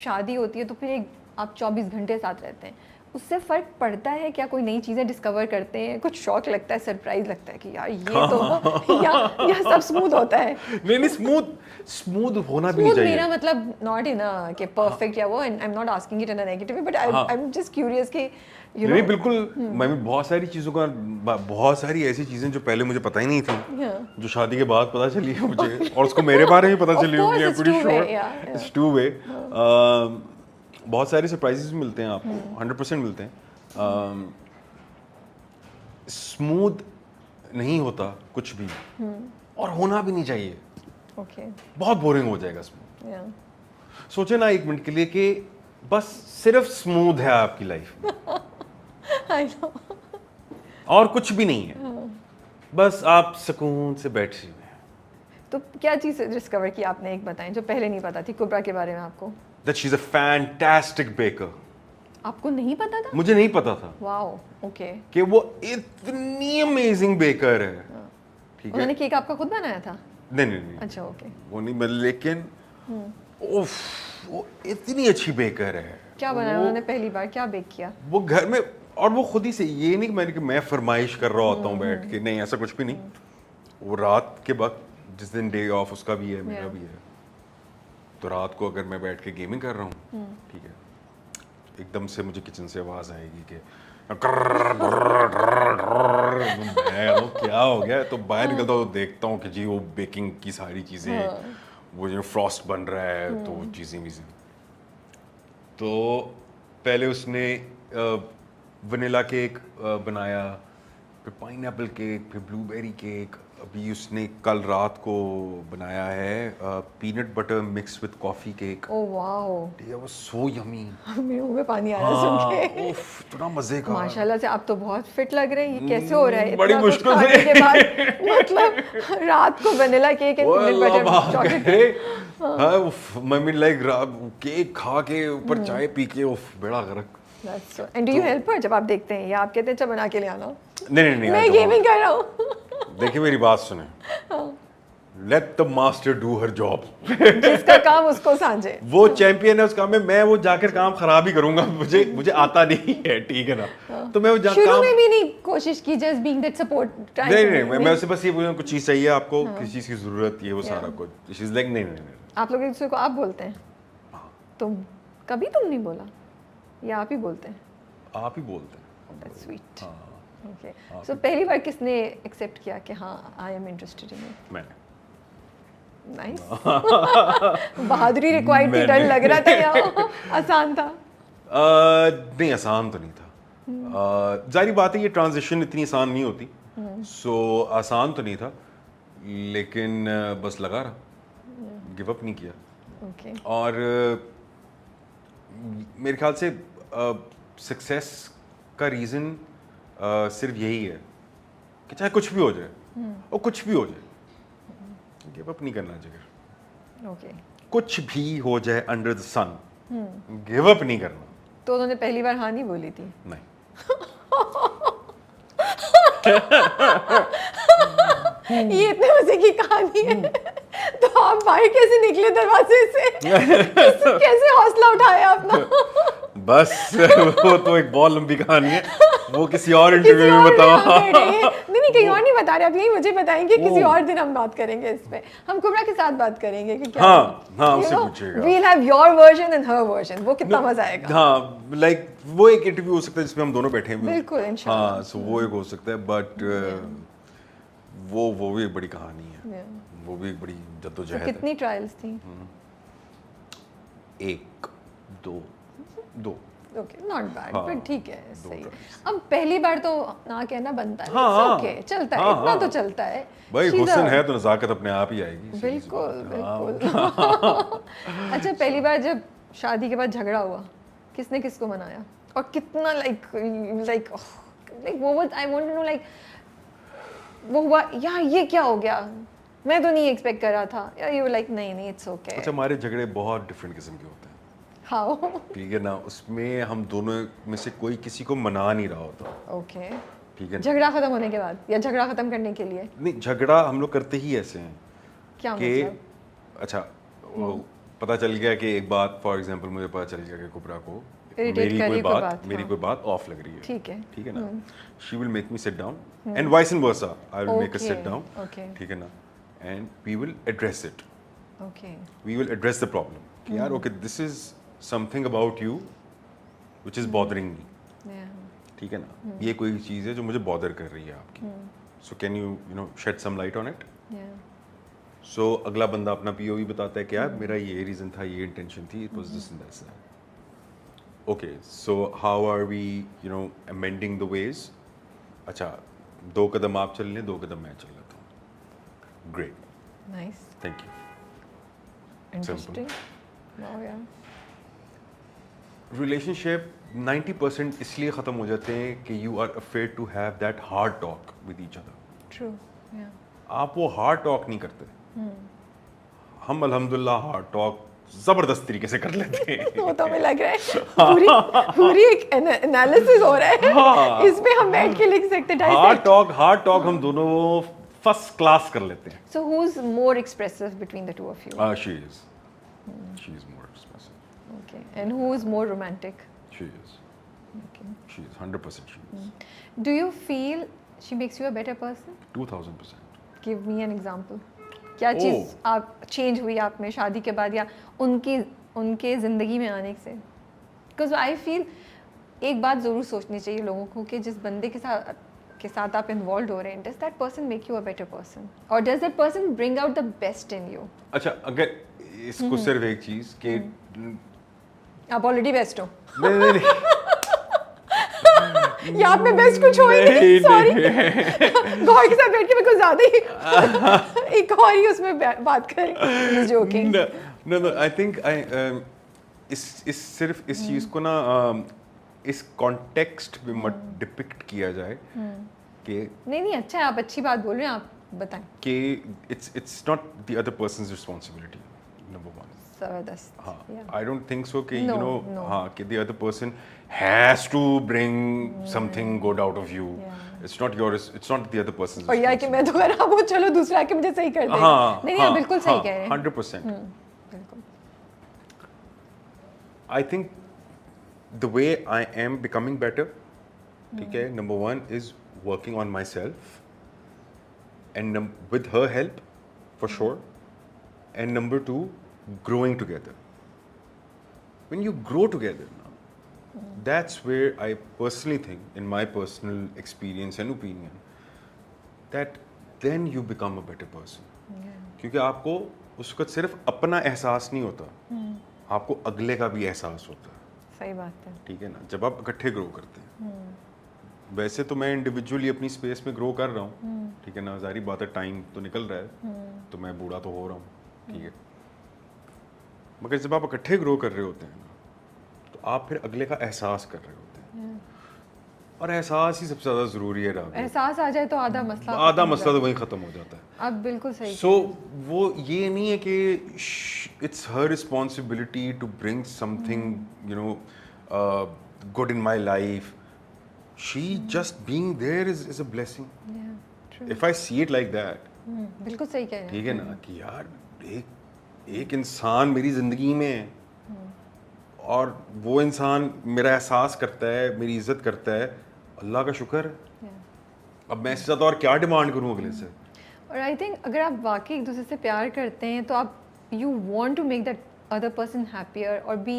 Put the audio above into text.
شادی ہوتی ہے تو پھر ایک آپ 24 گھنٹے ساتھ رہتے ہیں, اس سے فرق پڑتا ہے کیا؟ کوئی نئی چیزیں ڈسکور کرتے ہیں, کچھ شوق لگتا ہے, سرپرائز لگتا ہے کہ یار یہ تو یا سب اسموتھ ہوتا ہے؟ نہیں اسموتھ ہونا بھی نہیں چاہیے. میرا مطلب ناٹ ان کہ پرفیکٹ یا وہ, I am not asking it in a negative way, but I am just curious کہ نہیں بالکل. میں بہت ساری چیزوں کا, بہت ساری ایسی چیزیں جو پہلے مجھے پتہ ہی نہیں تھی, جو شادی کے بعد پتہ چلی ہے مجھے, اور اس کو میرے بارے میں پتہ چلی ہوگی. I am pretty sure it's two way. بہت سارے سرپرائزز ملتے ہیں آپ کو, 100% ملتے ہیں. اسموتھ نہیں ہوتا کچھ بھی, اور ہونا بھی نہیں چاہیے. بہت بورنگ ہو جائے گا اسموتھ. سوچے نا ایک منٹ کے لیے کہ بس صرف اسموتھ ہے آپ کی لائف میں, اور کچھ بھی نہیں ہے, بس آپ سکون سے بیٹھے ہوئے ہیں. تو کیا چیز ڈسکور کی آپ نے, ایک بتائیں جو پہلے نہیں پتا تھی کبرا کے بارے میں آپ کو؟ That she's a fantastic baker. آپ کو نہیں پتا تھا؟ مجھے نہیں پتا تھا. واو, اوکے. کہ وہ اتنی امیزنگ بیکر ہے. ٹھیک ہے, انہوں نے کیک آپ کا خود بنایا تھا؟ نہیں. اچھا اوکے. وہ نہیں, لیکن اوف وہ اتنی اچھی بیکر ہے. کیا بنایا انہوں نے پہلی بار, کیا بیک کیا؟ وہ گھر میں, اور وہ خود ہی سے, یہ نہیں کہ میں فرمائش کر رہا ہوتا ہوں بیٹھ کے, نہیں ایسا کچھ بھی نہیں. وہ رات کے وقت, جس دن ڈے آف اس کا بھی ہے میرا بھی ہے, تو رات کو اگر میں بیٹھ کے گیمنگ کر رہا ہوں, ٹھیک ہے, ایک دم سے مجھے کچن سے آواز آئے گی کہ کیا ہو گیا, تو باہر نکلتا ہوں تو دیکھتا ہوں کہ جی وہ بیکنگ کی ساری چیزیں, وہ جو فراسٹ بن رہا ہے, تو وہ چیزیں تو پہلے اس نے ونیلا کیک بنایا, پھر پائن ایپل کیک, پھر بلو بیری کیک, ابھی اس نے کل رات کو بنایا ہے peanut butter mix with coffee cake. Oh wow, ٹھیک ہے, وہ سو یمی, میرے منہ میں پانی آ رہا ہے سن کے. اوف اتنا مزے کا. ماشاءاللہ سے آپ تو بہت فٹ لگ رے ہیں, یہ کیسے ہو رہا ہے بڑی مشکل سے کے بعد, مطلب رات کو vanilla cake and peanut butter chocolate. Mummy like cake کھا کے اوپر چائے پی کے بیڑا غرق. And do you help her جب آپ دیکھتے ہیں, یا آپ کہتے ہیں اچھا بنا کے لے آنا؟ نہیں میں گیمنگ کر رہا ہوں. دیکھیے میری بات سنیں, let the master do Hare job. جس کا کام اس کو سانجھے, وہ چیمپئن ہے اس کام میں, میں وہ جا کر کام خراب ہی کروں گا, مجھے آتا نہیں ہے, ٹھیک ہے نا. تو میں وہ جا شروع میں بھی نہیں کوشش کی, جسٹ بینگ دیٹ سپورٹ. نہیں میں اسے بس یہ بولوں کچھ چیز چاہیے آپ کو, کسی چیز کی ضرورت ہے, وہ سارا کچھ چیز لائک نہیں. آپ لوگ ایک دوسرے کو آپ بولتے ہیں؟ تم کبھی تم نہیں بولا, یا آپ ہی بولتے ہیں؟ آپ ہی بولتے ہیں. That's sweet. اوکے, سو پہلی بار کس نے ایکسیپٹ کیا کہ ہاں I am interested in you? میں نے. نائس. بہادری ریکوائرڈ تھی, ڈر لگ رہا تھا یا آسان تھا؟ نہیں آسان تو نہیں تھا, ظاہری بات ہے یہ ٹرانزیشن اتنی آسان نہیں ہوتی, سو آسان تو نہیں تھا, لیکن بس لگا رہا, گیو اپ نہیں کیا. اور میرے خیال سے سکسیس کا ریزن صرف یہی ہے کہ چاہے کچھ بھی ہو جائے, اور کچھ بھی ہو جائے, گیو اپ نہیں کرنا چاہیے. کچھ بھی ہو جائے under the sun, give up نہیں کرنا. تو انہوں نے پہلی بار ہاں نہیں بولی تھی؟ نہیں. یہ اتنے مزے کی کہانی ہے. تو آپ باہر کیسے نکلے دروازے سے, کیسے حوصلہ اٹھایا اپنا؟ بس وہ تو ایک بہت لمبی کہانی ہے, وہ کسی اور انٹرویو میں بتاؤ. نہیں کہیں اور نہیں بتا رہے, آپ یہی مجھے بتائیں گے, کسی اور دن ہم بات کریں گے اس پہ, ہم کبرا کے ساتھ بات کریں گے کہ کیا. ہاں اس سے پوچھیے گا, we'll have your version and her version, وہ کتنا مزہ آئے گا. ہاں لائک وہ ایک انٹرویو ہو سکتا ہے جس میں ہم دونوں بیٹھے ہیں. بالکل انشاءاللہ. ہاں سو وہ ایک ہو سکتا ہے, بٹ وہ بھی ایک بڑی کہانی ہے, وہ بھی ایک بڑی جدوجہد ہے. کتنی ٹرائلز تھیں؟ ایک دو. اوکے, ناٹ بیڈ, بٹ ٹھیک ہے, صحیح. اب پہلی بار تو نہ کہنا بنتا ہے, اوکے چلتا ہے, اتنا تو چلتا ہے. بھائی حسن ہے تو نزاکت اپنے آپ ہی آئے گی. بالکل بالکل. اچھا پہلی بار جب شادی کے بعد جھگڑا ہوا, کس نے کس کو منایا, اور کتنا لائک وہ I want to know, like وہ ہوا یار یہ کیا ہو گیا, میں تو نہیں ایکسپیکٹ کر رہا تھا, یا یو لائک نہیں اٹس اوکے. اچھا ہمارے جھگڑے بہت ڈفرینٹ قسم کے ہوتے ہیں. ہاؤ؟ ٹھیک ہے نا, اس میں ہم دونوں میں سے کوئی کسی کو منا نہیں رہا ہوتا. اوکے, ٹھیک ہے, جھگڑا ختم ہونے کے بعد یا جھگڑا ختم کرنے کے لیے؟ نہیں جھگڑا ہم لوگ کرتے ہی ایسے ہیں کیا کہ مطلب؟ اچھا پتہ چل گیا کہ ایک بات فار ایگزامپل مجھے پتہ چل گیا کہ کبرا کو میری کوئی بات آف لگ رہی ہے, ٹھیک ہے نا, شی ول make me sit down and vice and versa, I will make her sit down, ٹھیک ہے نا, and we will address it, we will address the problem کہ یار okay this is something about you which is bothering me, ٹھیک ہے نا, یہ کوئی چیز ہے جو مجھے بادر کر رہی ہے آپ کی, so can you know shed some light on it. So اگلا بندہ اپنا پی او وی بتاتا ہے کہ یار میرا یہ ریزن تھا, یہ انٹینشن تھی, it was this and that's that. Okay so how are we you know amending the ways. اچھا 2 قدم آپ چل لیں, 2 قدم میں چل لیتا ہوں. Great, nice, thank you. Interesting. Wow یار. ریلیشن شپ 90% اس لیے ختم ہو جاتے ہیں کہ you are afraid to have that hard talk with each other. True, یا آپ وہ ہارڈ ٹاک نہیں کرتے. ہم الحمدللہ ہارڈ ٹاک زبردست طریقے سے کر لیتے ہیں. وہ تو ہمیں لگ رہا ہے پوری ایک انالیسس ہو رہا ہے اس پہ, ہم بیٹھ کے لکھ سکتے ہیں. ہارڈ ٹاک ہم دونوں فرسٹ کلاس کر لیتے ہیں. So who's more expressive between the two of you? She is more expressive. Okay. And who is more romantic? She is. Okay. She is 100% she is. Do you feel she makes you a better person? 2000%. Give me an example. کیا چیز آپ change ہوئی آپ میں شادی کے بعد یا ان کے زندگی میں آنے سے؟ بیکاز آئی فیل ایک بات ضرور سوچنی چاہیے لوگوں کو کہ جس بندے کے ساتھ آپ انوالوڈ ہو رہے ہیں, does that person make you a better person اور does that person bring out the best in you? اچھا اگر اس کو صرف ایک چیز کہ آپ آلریڈی بیسٹ ہو نہیں یا آپ میں بیسٹ کچھ ہو ہی نہیں, سوری گوہر کے ساتھ بیٹھ کے میں کچھ زیادہ ہی ایک اور ہی اس میں بات کریں. جوکنگ. No, I think اس صرف اس چیز کو نا اس کانٹیکسٹ میں مت ڈپکٹ کیا جائے کہ نہیں اچھا ہے, آپ اچھی بات بول رہے ہیں, آپ بتائیں کہ it's not the other person's responsibility, number one. زبردست. ہاں, I don't think so کہ you know ہاں کہ the other person has to bring something good out of you. It's not yours, it's not the other person's responsibility. اور یہ کہ میں تو خراب ہوں, چلو دوسرا کہ مجھے صحیح کر دے. نہیں بالکل صحیح کہہ رہے ہیں. 100%. بالکل. I think the way I am becoming better, ٹھیک ہے, number one is working on myself and with her help for sure, and number two growing together. When you grow together now, that's where I personally think, in my personal experience and opinion, that then you become a better person. کیونکہ آپ کو اس وقت صرف اپنا احساس نہیں ہوتا, آپ کو اگلے کا بھی احساس ہوتا ہے. صحیح بات ہے. ٹھیک ہے نا, جب آپ اکٹھے گرو کرتے ہیں. ویسے تو میں انڈیویجولی اپنی اسپیس میں گرو کر رہا ہوں, ٹھیک ہے نا, ظاہری بات ہے ٹائم تو نکل رہا ہے, تو میں بوڑھا تو ہو رہا ہوں, ٹھیک ہے, مگر جب آپ اکٹھے گرو کر رہے ہوتے ہیں نا, تو آپ پھر اگلے کا احساس کر رہے ہوتے ہیں, اور احساس ہی سب سے زیادہ ضروری ہے. احساس آ جائے تو آدھا مسئلہ تو وہیں ختم ہو جاتا ہے. آپ بالکل صحیح. سو وہ یہ نہیں ہے کہ it's her responsibility to bring something you know good in my life. She just being there is a blessing if I see it like that. بالکل صحیح کہہ رہے ہیں. ٹھیک ہے نا, کہ یار ایک انسان میری زندگی میں ہے اور وہ انسان میرا احساس کرتا ہے, میری عزت کرتا ہے, اللہ کا شکر. اب میں اس سے زیادہ اور کیا ڈیمانڈ کروں اگلے سے. اور آئی تھنک اگر آپ واقعی ایک دوسرے سے پیار کرتے ہیں تو آپ you want to make that other person happier اور بی